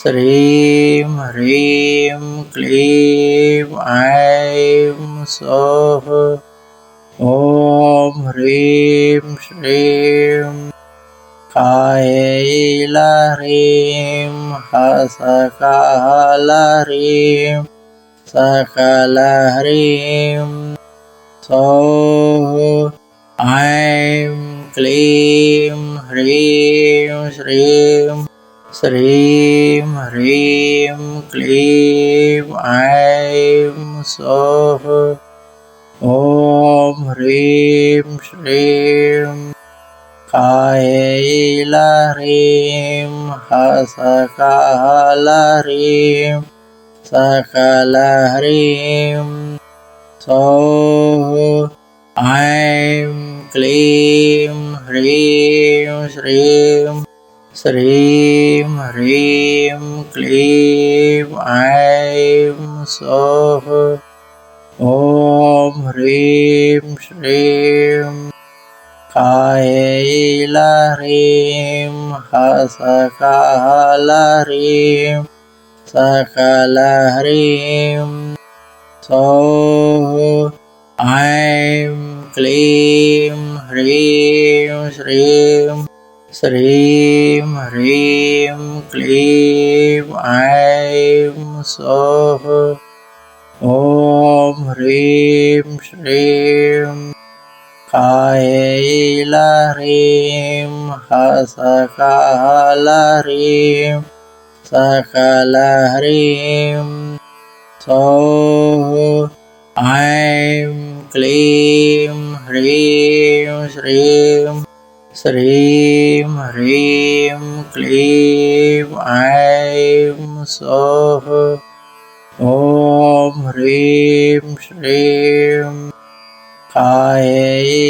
श्रीं ह्रीं क्लीं ऐं सौः। ॐ ह्रीं श्रीं कैलाह्रीं हसकालह्रीं सकलह्रीं सौः। ऐं क्लीं ह्रीं श्रीं श्रीं ह्रीं क्लीं ऐं सौः। ॐ ह्रीं श्रीं कैलाह्रीं हसकालह्रीं सकलह्रीं सौः। ऐं क्लीं ह्रीं श्रीं श्रीं ह्रीं क्लीं ऐं सौः। ॐ ह्रीं श्रीं कैलाह्रीं हसकालह्रीं सकलह्रीं सौः। ऐं क्लीं ह्रीं श्रीं श्रीं ह्रीं क्लीं ऐं सौः। ॐ ह्रीं श्रीं कैलाह्रीं हसकालह्रीं सकलह्रीं सौः। ऐं क्लीं ह्रीं श्रीं श्रीं ह्रीं क्लीं ऐं सौः। ॐ ह्रीं श्रीं कैलाह्रीं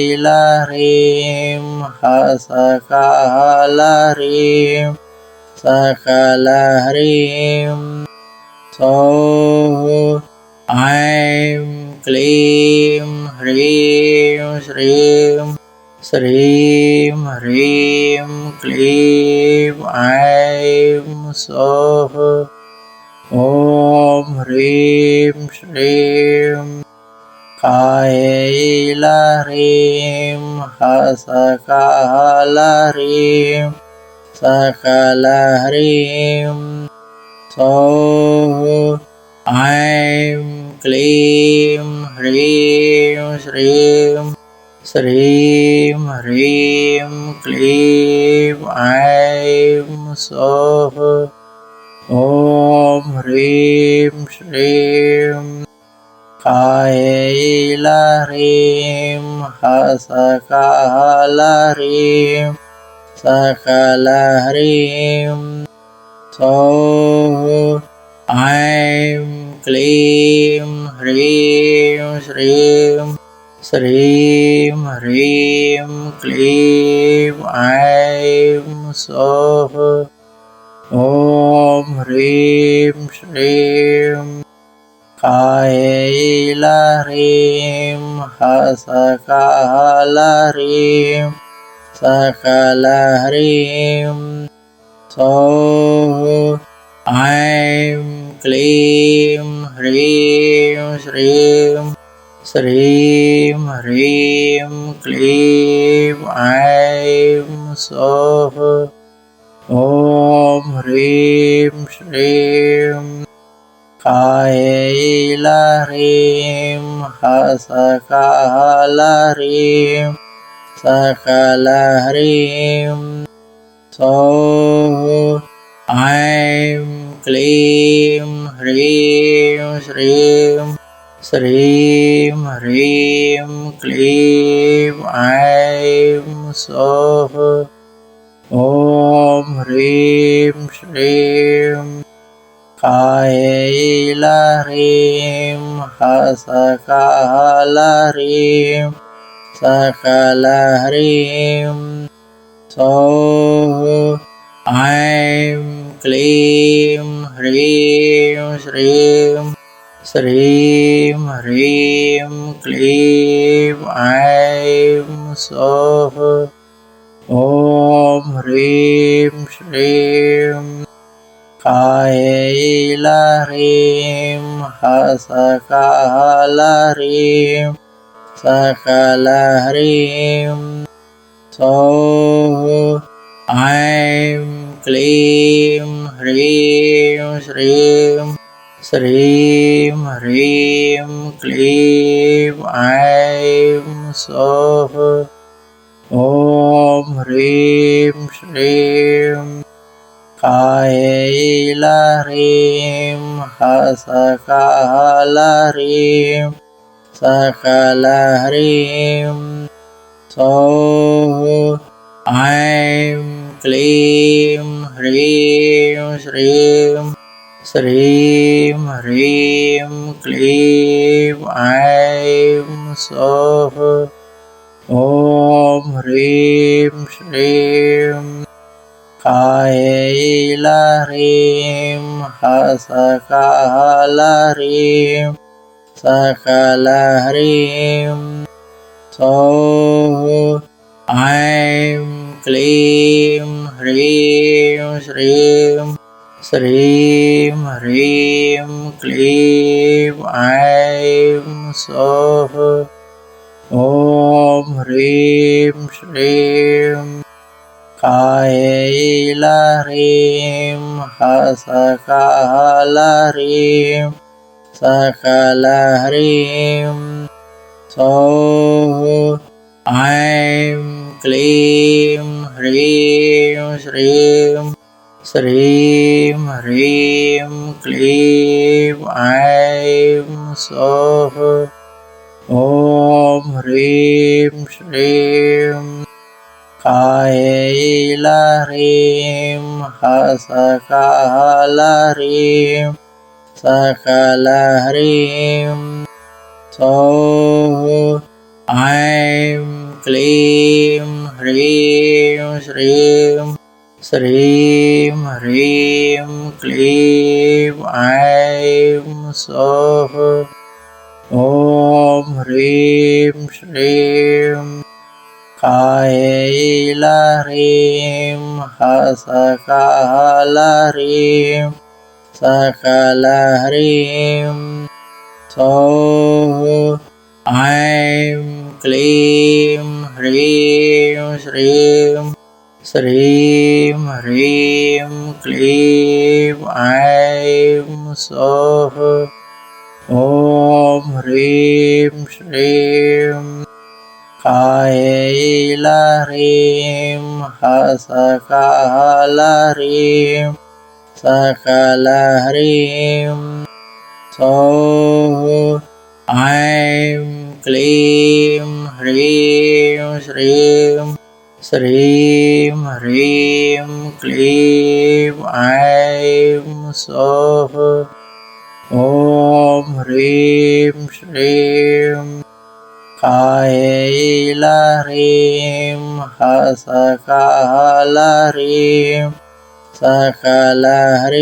हसकालह्रीं सकलह्रीं सौः। ऐं क्लीं ह्रीं श्रीं श्रीं ह्रीं क्लीं ऐं सौः। ॐ ह्रीं श्रीं कैलाह्रीं हसकालह्रीं सकलह्रीं सौः। ऐं क्लीं ह्रीं श्रीं श्रीं ह्रीं क्लीं ऐं सौः। ॐ ह्रीं श्रीं कैलाह्रीं हसकालह्रीं सकलह्रीं सौः। ऐं क्लीं ह्रीं श्रीं श्रीं ह्रीं क्लीं ऐं सौः। ॐ ह्रीं श्रीं कैलाह्रीं हसकालह्रीं सकलह्रीं सौः। ऐं क्लीं ह्रीं श्रीं श्रीं ह्रीं क्लीं ऐं सौः। ॐ ह्रीं श्रीं कैलाह्रीं हसकालह्रीं सकलह्रीं सौः। ऐं क्लीं ह्रीं श्रीं श्रीं ह्रीं क्लीं ऐं सौः। ॐ ह्रीं श्रीं कैलाह्रीं हसकालह्रीं सकलह्रीं सौः। ऐं क्लीं ह्रीं श्रीं श्रीं ह्रीं क्लीं ऐं सौः। ॐ ह्रीं श्रीं कैलह्रीं हसकालह्रीं सकलह्रीं सौः ऐं क्लीं ह्रीं श्रीं श्रीं ह्रीं क्लीं ऐं सौः ॐ ह्रीं श्रीं कैलह्रीं हसकालह्रीं सकलह्रीं सौः ऐं क्लीं ह्रीं श्रीं श्रीं ह्रीं क्लीं ऐं सौः ॐ ह्रीं श्रीं कैलह्रीं हसकालह्रीं सकलह्रीं सौः ऐं क्लीं ह्रीं श्रीं श्रीं ह्रीं क्लीं ऐं सौः ॐ ह्रीं श्रीं कैलह्रीं हसकालह्रीं सकलह्रीं सौः ऐं क्लीं ह्रीं श्रीं श्रीं ह्रीं क्लीं ऐं सौः ॐ ह्रीं श्रीं कैलह्रीं हसकालह्रीं सकलह्रीं सौः ऐं क्लीं ह्रीं श्रीं श्रीं ह्रीं क्लीं ऐं सौः ॐ ह्रीं श्रीं कैलह्रीं हसकालह्रीं सकलह्रीं सौः ऐं क्लीं ह्रीं श्रीं श्रीं ह्रीं क्लीं ऐं सौः ॐ ह्रीं श्रीं कैलह्रीं हसकालह्रीं सकलह्रीं सौः ऐं क्लीं ह्रीं श्रीं श्रीं ह्रीं क्लीं ऐं सौः ॐ ह्रीं श्रीं कैलह्रीं हसकालह्रीं सकलह्रीं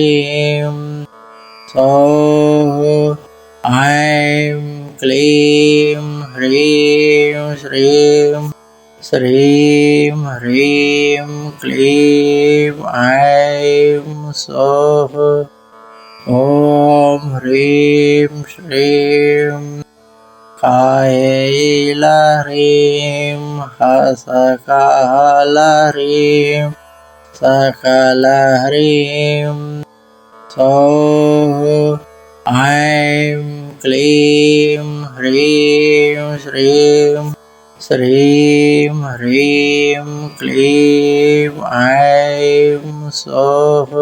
सौः ऐं क्लीं ह्रीं श्रीं श्रीं ह्रीं क्लीं ऐं सौः ॐ ह्रीं श्रीं कैलह्रीं हसकालह्रीं सकलह्रीं सौः ऐं क्लीं ह्रीं श्रीं श्रीं ह्रीं क्लीं ऐं सौः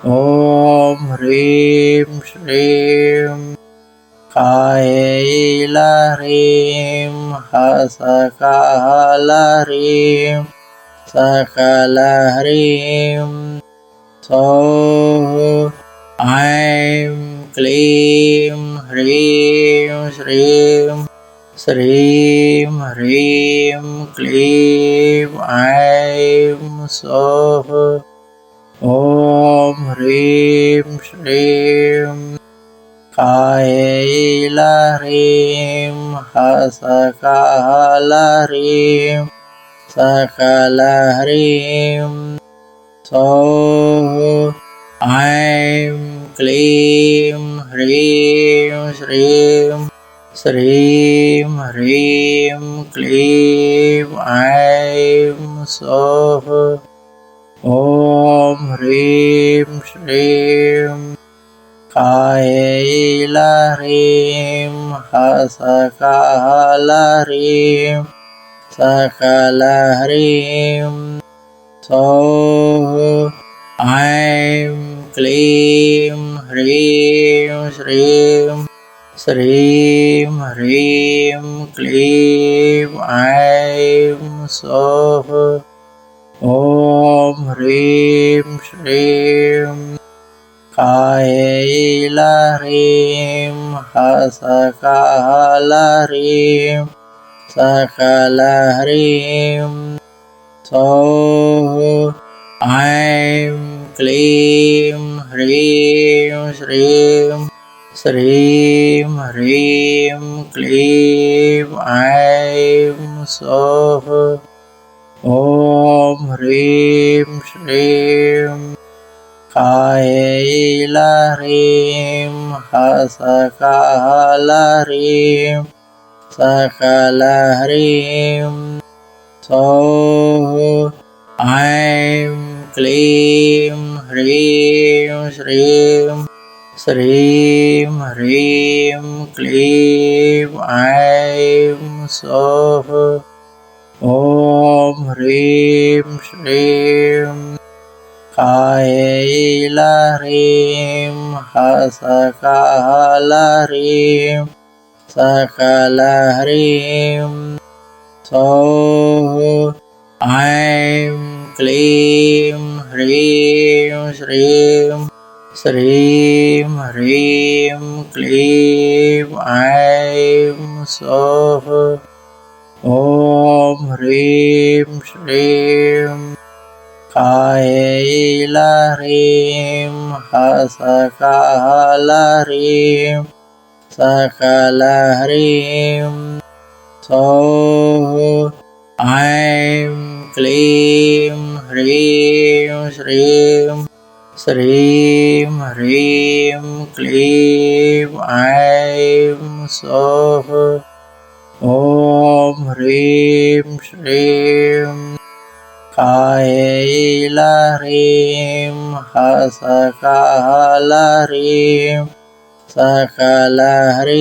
ॐ ह्रीं श्रीं कैलह्रीं हसकालह्रीं सकलह्रीं सौः ऐं क्लीं ह्रीं श्रीं श्रीं ह्रीं क्लीं ऐं सौः ॐ ह्रीं श्रीं कैलह्रीं हसकालह्रीं सकलह्रीं सौः ऐं क्लीं ह्रीं श्रीं श्रीं ह्रीं क्लीं ऐं सौः ॐ ह्रीं श्रीं कायैलह्रीं हसकालह्रीं सकलह्रीं सौः ऐं क्लीं ह्रीं श्रीं श्रीं ह्रीं क्लीं ऐं सौः ॐ ह्रीं श्रीं कायैलह्रीं हसकालह्रीं सकलह्रीं सौः ऐं क्लीं ह्रीं श्रीं श्रीं ह्रीं क्लीं ऐं सौः ॐ ह्रीं श्रीं कायैलह्रीं हसकालह्रीं सकलह्रीं सौः ऐं क्लीं ह्रीं श्रीं श्रीं ह्रीं क्लीं ऐं सौः ॐ ह्रीं श्रीं कायैलह्रीं हसकालह्रीं सकलह्रीं सौः ऐं क्लीं ह्रीं श्रीं श्रीं ह्रीं क्लीं ऐं सौः ॐ ह्रीं श्रीं कायैलह्रीं हसकालह्रीं सकलह्रीं सौः ऐं क्लीं ह्रीं श्रीं श्रीं ह्रीं क्लीं ऐं सौः ॐ ह्रीं श्रीं कायैलह्रीं हसकालह्रीं सकलह्रीं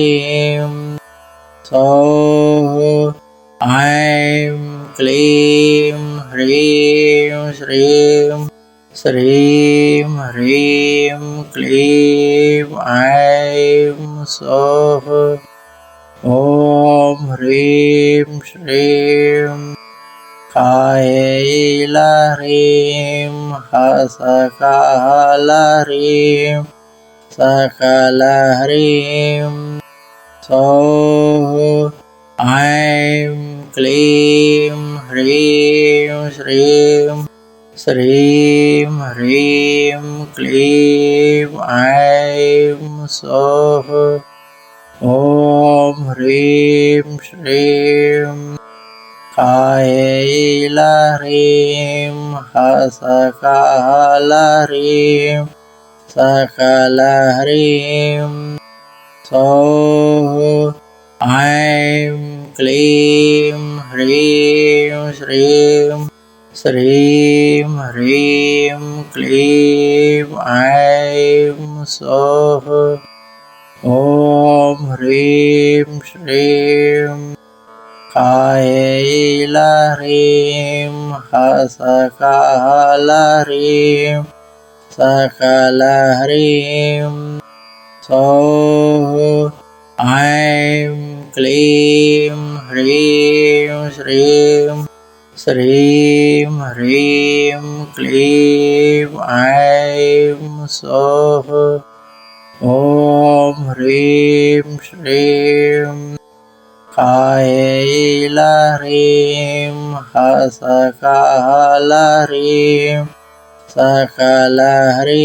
सौः ऐं क्लीं ह्रीं श्रीं श्रीं ह्रीं क्लीं ऐं सौः ॐ ह्रीं श्रीं कायैलह्रीं हसकालह्रीं सकलह्रीं सौः ऐं क्लीं ह्रीं श्रीं श्रीं ह्रीं क्लीं ऐं सौः ॐ ह्रीं श्रीं कायैलह्रीं हसकालह्रीं सकलह्रीं सौः ऐं क्लीं ह्रीं श्रीं श्रीं ह्रीं क्लीं ऐं सौः ॐ ह्रीं श्रीं कायैलह्रीं हसकालह्रीं सकलह्रीं सौः ऐं क्लीं ह्रीं श्रीं श्रीं ह्रीं क्लीं ऐं सौः ॐ ह्रीं श्रीं कायैलह्रीं हसकालह्रीं सकलह्रीं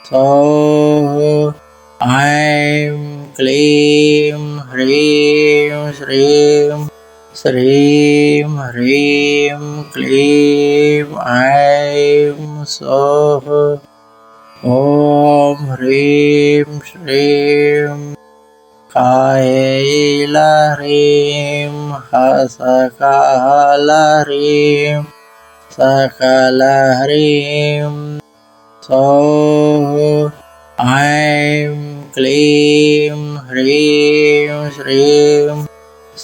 सौः ऐं क्लीं ह्रीं श्रीं श्रीं ह्रीं क्लीं ऐं सौः ॐ ह्रीं श्रीं कायैलह्रीं हसकालह्रीं सकलह्रीं सौः ऐं क्लीं ह्रीं श्रीं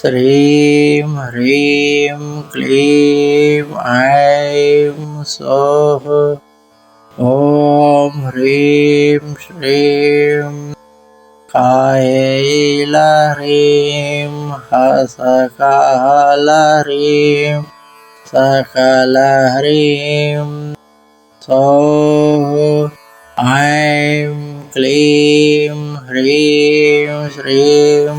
श्रीं ह्रीं क्लीं ऐं सौः ॐ ह्रीं श्रीं कायैलह्रीं हसकालह्रीं सकलह्रीं सौः ऐं क्लीं ह्रीं श्रीं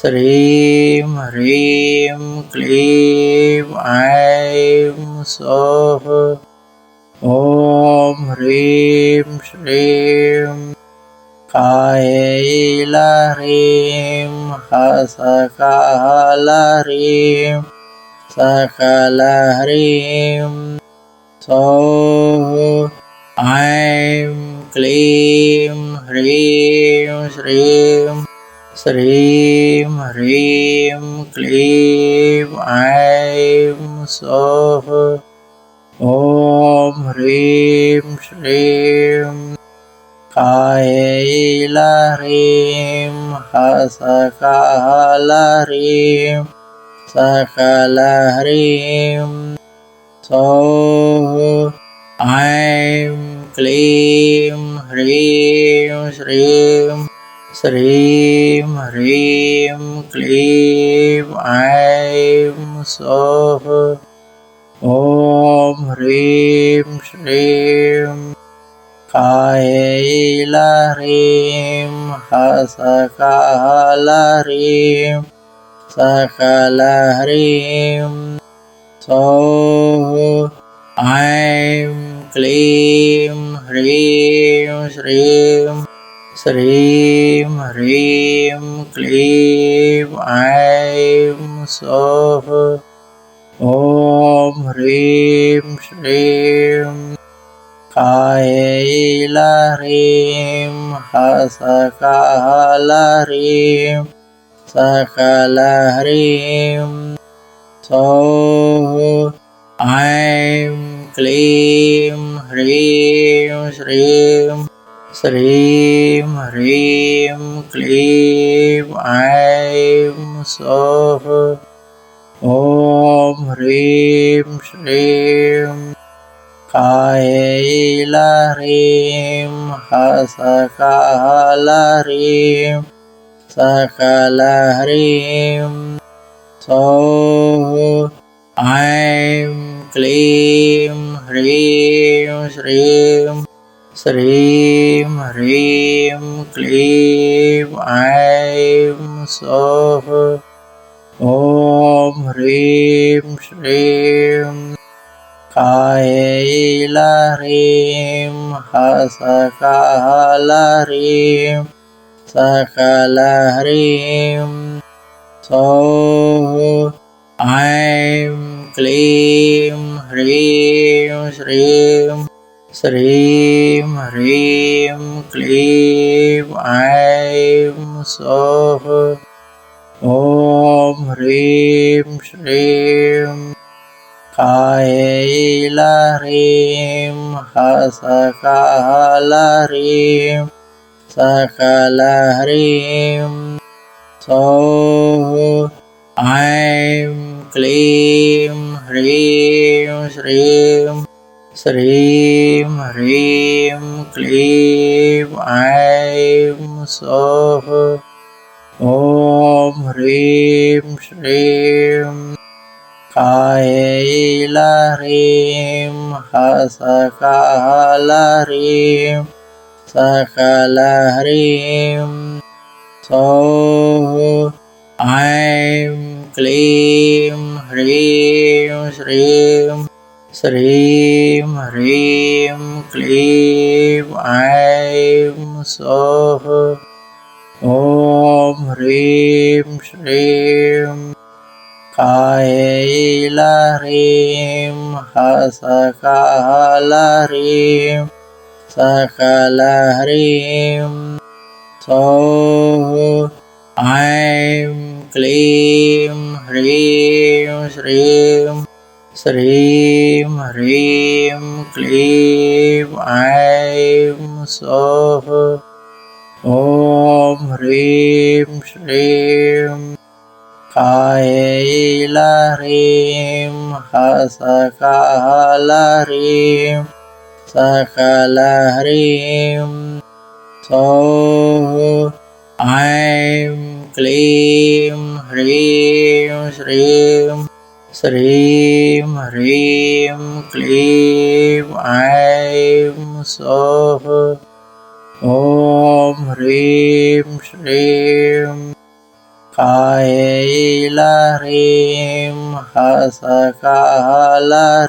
श्रीं ह्रीं क्लीं ऐं सौः ॐ ह्रीं श्रीं कायैलह्रीं हसकालह्रीं सकलह्रीं सौः ऐं क्लीं ह्रीं श्रीं श्रीं ह्रीं क्लीं ऐं सौः ॐ ह्रीं श्रीं कायैलह्रीं हसकालह्रीं सकलह्रीं सौः ऐं क्लीं ह्रीं श्रीं श्रीं ह्रीं क्लीं ऐं सौः ॐ ह्रीं श्रीं कायैलह्रीं हसकालह्रीं सकलह्रीं सौः ऐं क्लीं ह्रीं श्रीं श्रीं ह्रीं क्लीं ऐं सौः ॐ ह्रीं श्रीं कायैलह्रीं हसकालह्रीं सकलह्रीं सौः ऐं क्लीं ह्रीं श्रीं श्रीं ह्रीं क्लीं ऐं सौः ॐ ह्रीं श्रीं कायैलह्रीं हसकालह्रीं सकलह्रीं सौः ऐं क्लीं ह्रीं श्रीं श्रीं ह्रीं क्लीं ऐं सौः ॐ ह्रीं श्रीं कायैलह्रीं हसकालह्रीं सकलह्रीं सौः ऐं क्लीं ह्रीं श्रीं श्रीं ह्रीं क्लीं ऐं सौः ॐ ह्रीं श्रीं कायैलह्रीं हसकालह्रीं सकलह्रीं सौः ऐं क्लीं ह्रीं श्रीं श्रीं ह्रीं क्लीं ऐं सौः ॐ ह्रीं श्रीं कायैलह्रीं हसकालह्रीं सकलह्रीं सौः ऐं क्लीं ह्रीं श्रीं श्रीं ह्रीं क्लीं ऐं सौः ॐ ह्रीं श्रीं कायैलह्रीं सकलह्रीं सकलह्रीं सौः ऐं क्लीं ह्रीं श्रीं श्रीं ह्रीं क्लीं ऐं सौः ॐ ह्रीं श्रीं कैलह्रीं सकलह्रीं सकलह्रीं सौः ऐं क्लीं ह्रीं श्रीं श्रीं ह्रीं क्लीं ऐं सौः ॐ ह्रीं श्रीं कैलह्रीं सकलह्रीं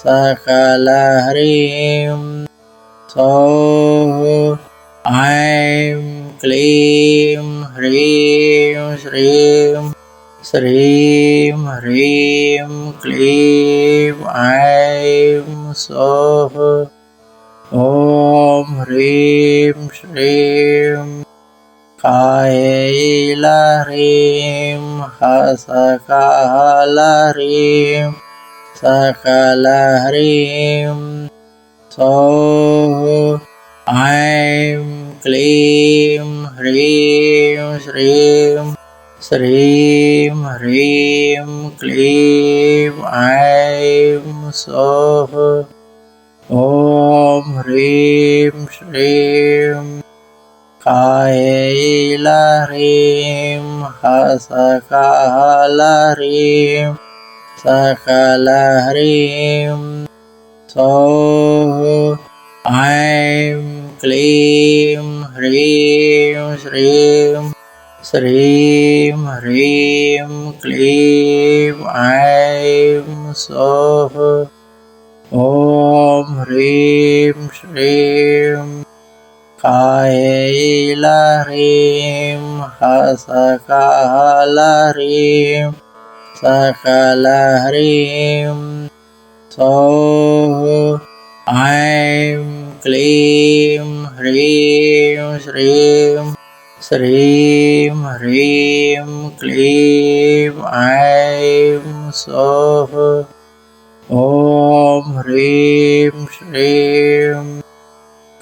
सकलह्रीं सौः ऐं क्लीं ह्रीं श्रीं श्रीं ह्रीं क्लीं ऐं सौः ॐ ह्रीं श्रीं कैलह्रीं सकलह्रीं सकलह्रीं सौः ऐं क्लीं ह्रीं श्रीं श्रीं ह्रीं क्लीं ऐं सौः ॐ ह्रीं श्रीं कैलह्रीं सकलह्रीं सकलह्रीं सौः ऐं क्लीं ह्रीं श्रीं श्रीं ह्रीं क्लीं ऐं सौः ॐ ह्रीं श्रीं कैलह्रीं सकलह्रीं सकलह्रीं सौः ऐं क्लीं ह्रीं श्रीं श्रीं ह्रीं क्लीं ऐं सौः ॐ ह्रीं श्रीं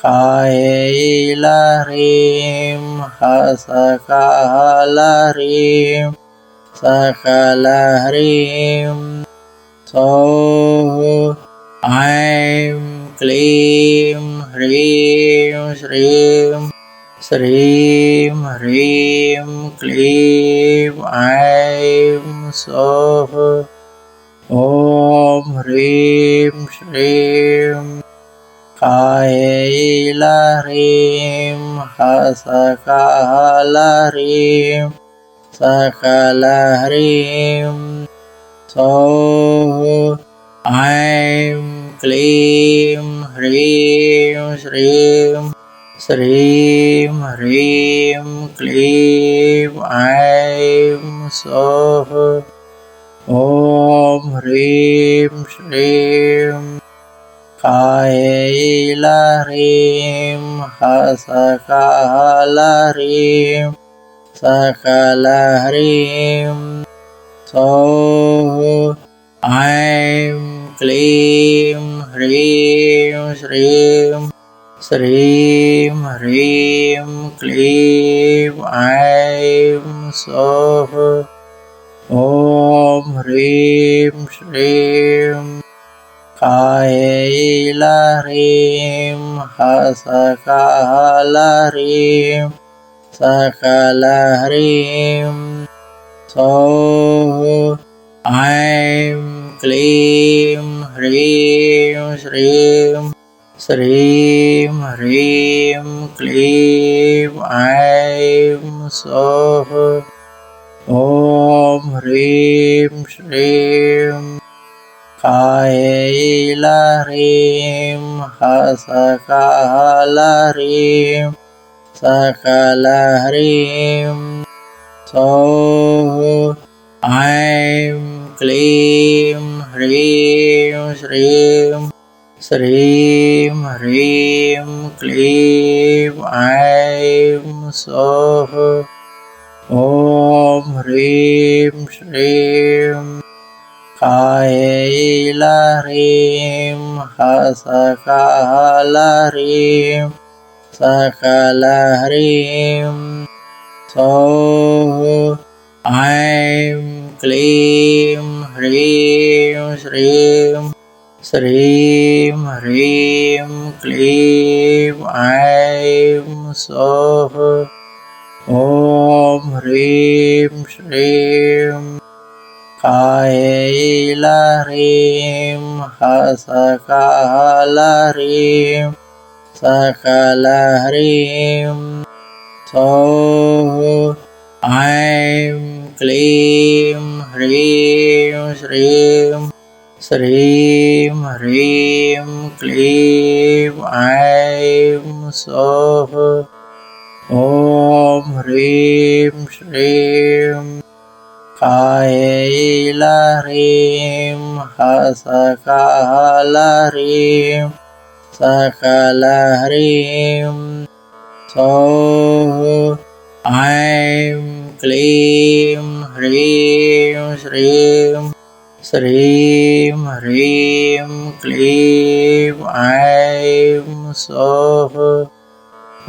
कैलह्रीं सकलह्रीं सकलह्रीं सौः ऐं क्लीं ह्रीं श्रीं श्रीं ह्रीं क्लीं ऐं सौः ॐ ह्रीं श्रीं कैलह्रीं सकलह्रीं सकलह्रीं सौः ऐं क्लीं ह्रीं श्रीं श्रीं ह्रीं क्लीं ऐं सौः ॐ ह्रीं श्रीं कैलह्रीं सकलह्रीं सकलह्रीं सौः ऐं क्लीं ह्रीं श्रीं श्रीं ह्रीं क्लीं ऐं सौः ॐ ह्रीं श्रीं कैलह्रीं सकलह्रीं सकलह्रीं सौः ऐं क्लीं ह्रीं श्रीं श्रीं ह्रीं क्लीं ऐं सौः ॐ ह्रीं श्रीं कैलह्रीं सकलह्रीं सकलह्रीं सौः ऐं क्लीं ह्रीं श्रीं श्रीं ह्रीं क्लीं ऐं सौः ॐ ह्रीं श्रीं कैलाह्रीं हसकालह्रीं सकलह्रीं सौः ऐं क्लीं ह्रीं श्रीं श्रीं ह्रीं क्लीं ऐं सौः ॐ ह्रीं श्रीं कैलाह्रीं हसकालह्रीं सकलह्रीं सौः ऐं क्लीं ह्रीं श्रीं श्रीं ह्रीं क्लीं ऐं सौः ॐ ह्रीं श्रीं कैलाह्रीं हसकालह्रीं सकलह्रीं सौः ऐं क्लीं ह्रीं श्रीं श्रीं ह्रीं क्लीं ऐं सौः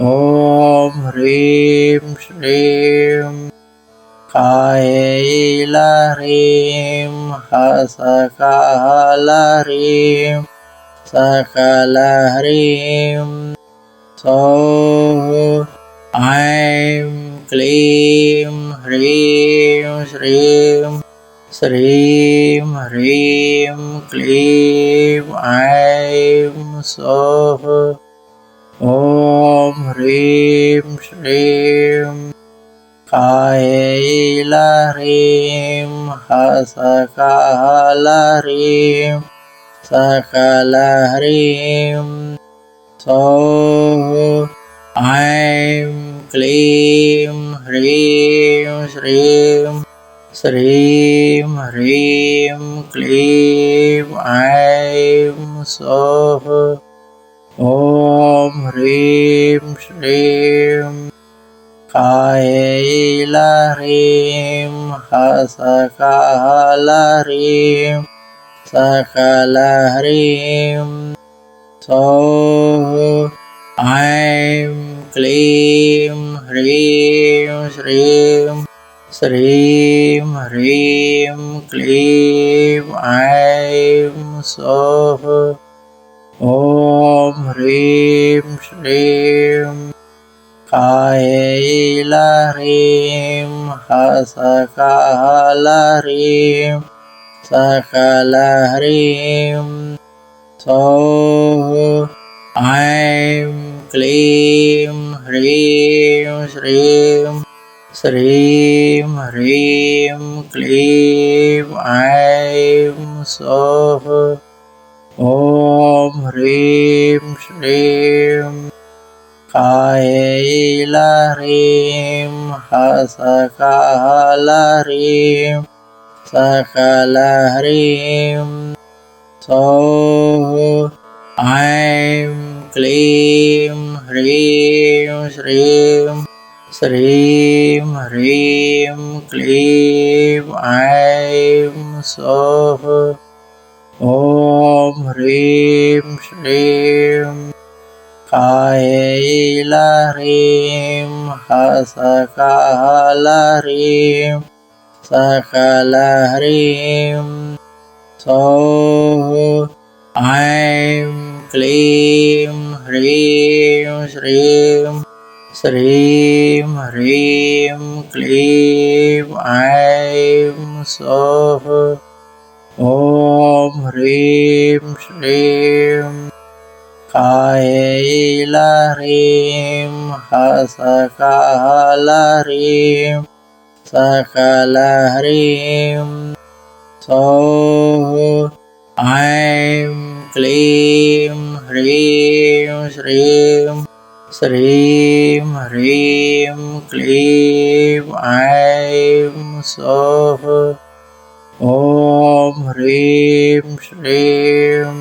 ॐ ह्रीं श्रीं कैलाह्रीं हसकालह्रीं सकलह्रीं सौः ऐं क्लीं ह्रीं श्रीं श्रीं ह्रीं क्लीं ऐं सौः ॐ ह्रीं श्रीं कैलाह्रीं हसकालह्रीं सकलह्रीं सौः ऐं क्लीं ह्रीं श्रीं श्रीं ह्रीं क्लीं ऐं सौः ॐ ह्रीं श्रीं कैलाह्रीं हसकालह्रीं सकलह्रीं सौः ऐं क्लीं ह्रीं श्रीं श्रीं ह्रीं क्लीं ऐं सौः ॐ ह्रीं श्रीं कैलाह्रीं हसकालह्रीं सकलह्रीं सौः ऐं क्लीं ह्रीं श्रीं श्रीं ह्रीं क्लीं ऐं सौः ॐ ह्रीं श्रीं कैलाह्रीं हसकालह्रीं सकलह्रीं सौः ऐं क्लीं ह्रीं श्रीं श्रीं ह्रीं क्लीं ऐं सौः ॐ ह्रीं श्रीं कैलाह्रीं हसकालह्रीं सकलह्रीं सौः ऐं क्लीं ह्रीं श्रीं श्रीं ह्रीं क्लीं ऐं सौः ॐ ह्रीं श्रीं कैलाह्रीं हसकालह्रीं सकलह्रीं सौः ऐं क्लीं ह्रीं श्रीं श्रीं ह्रीं क्लीं ऐं सौः ॐ ह्रीं श्रीं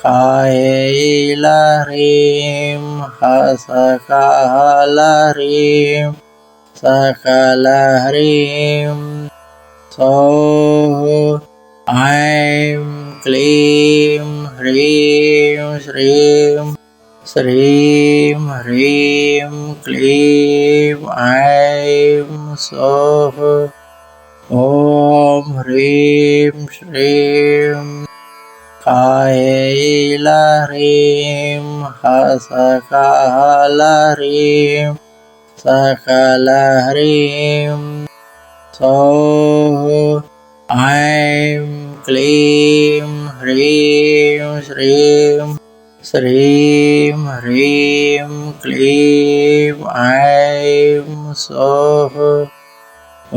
कायैलह्रीं हसकालह्रीं सकलह्रीं सौः ऐं क्लीं ह्रीं श्रीं श्रीं ह्रीं क्लीं ऐं सौः ॐ ह्रीं श्रीं कायैलह्रीं हसकालह्रीं सकलह्रीं सौः ऐं क्लीं ह्रीं श्रीं श्रीं ह्रीं क्लीं ऐं सौः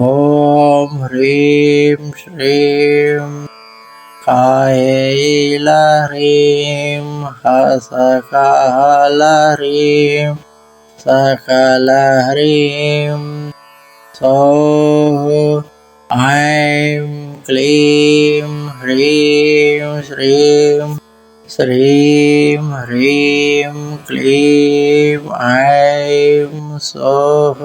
ॐ ह्रीं श्रीं कायैलह्रीं हसकालह्रीं सकलह्रीं सौः ऐं क्लीं ह्रीं श्रीं श्रीं ह्रीं क्लीं ऐं सौः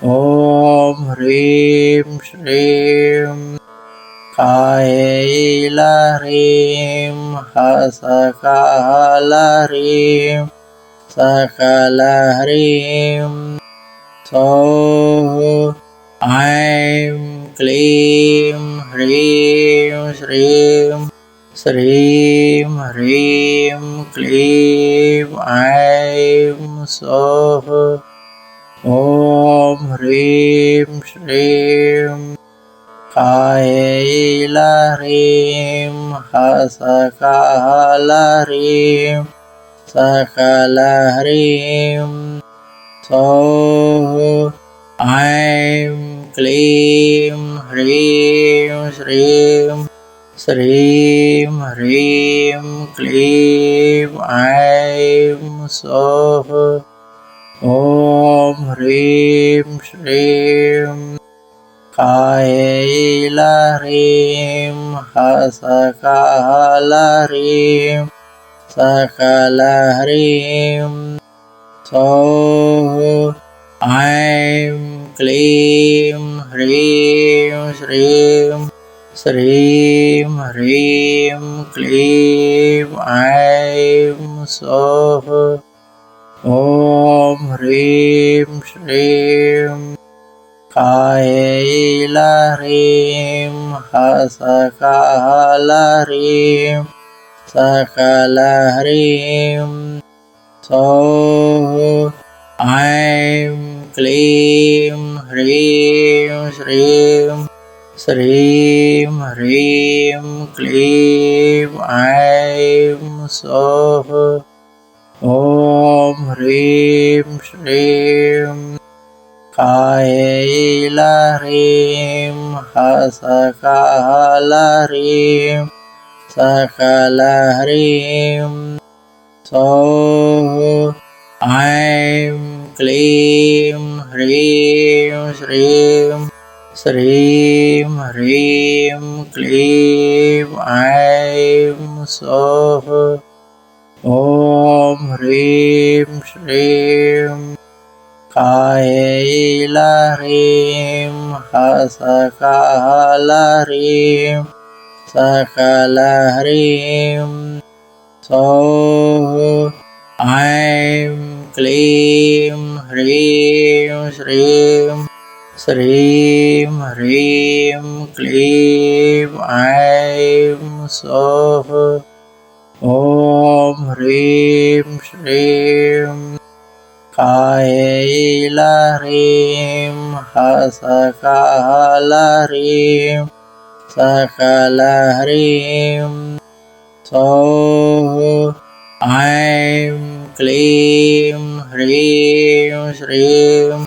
ॐ ह्रीं श्रीं कायैलह्रीं हसकालह्रीं सकलह्रीं सौः ऐं क्लीं ह्रीं श्रीं श्रीं ह्रीं क्लीं ऐं सौः ॐ ह्रीं श्रीं कायैलह्रीं हसकालह्रीं सकलह्रीं सौः ऐं क्लीं ह्रीं श्रीं श्रीं ह्रीं क्लीं ऐं सौः ॐ ह्रीं श्रीं कायैलह्रीं हसकालह्रीं सकलह्रीं सौः ऐं क्लीं ह्रीं श्रीं श्रीं ह्रीं क्लीं ऐं सौः ॐ ह्रीं श्रीं कायैलह्रीं हसकालह्रीं सकलह्रीं सौः ऐं क्लीं ह्रीं श्रीं श्रीं ह्रीं क्लीं ऐं सौः ॐ ह्रीं श्रीं कायैलह्रीं हसकालह्रीं सकलह्रीं सौः ऐं क्लीं ह्रीं श्रीं श्रीं ह्रीं क्लीं ऐं सौः ॐ ह्रीं श्रीं कायैलह्रीं हसकालह्रीं सकलह्रीं सौः ऐं क्लीं ह्रीं श्रीं श्रीं ह्रीं क्लीं ऐं सौः ॐ ह्रीं श्रीं कायैलह्रीं हसकालह्रीं सकलह्रीं सौः ऐं क्लीं ह्रीं श्रीं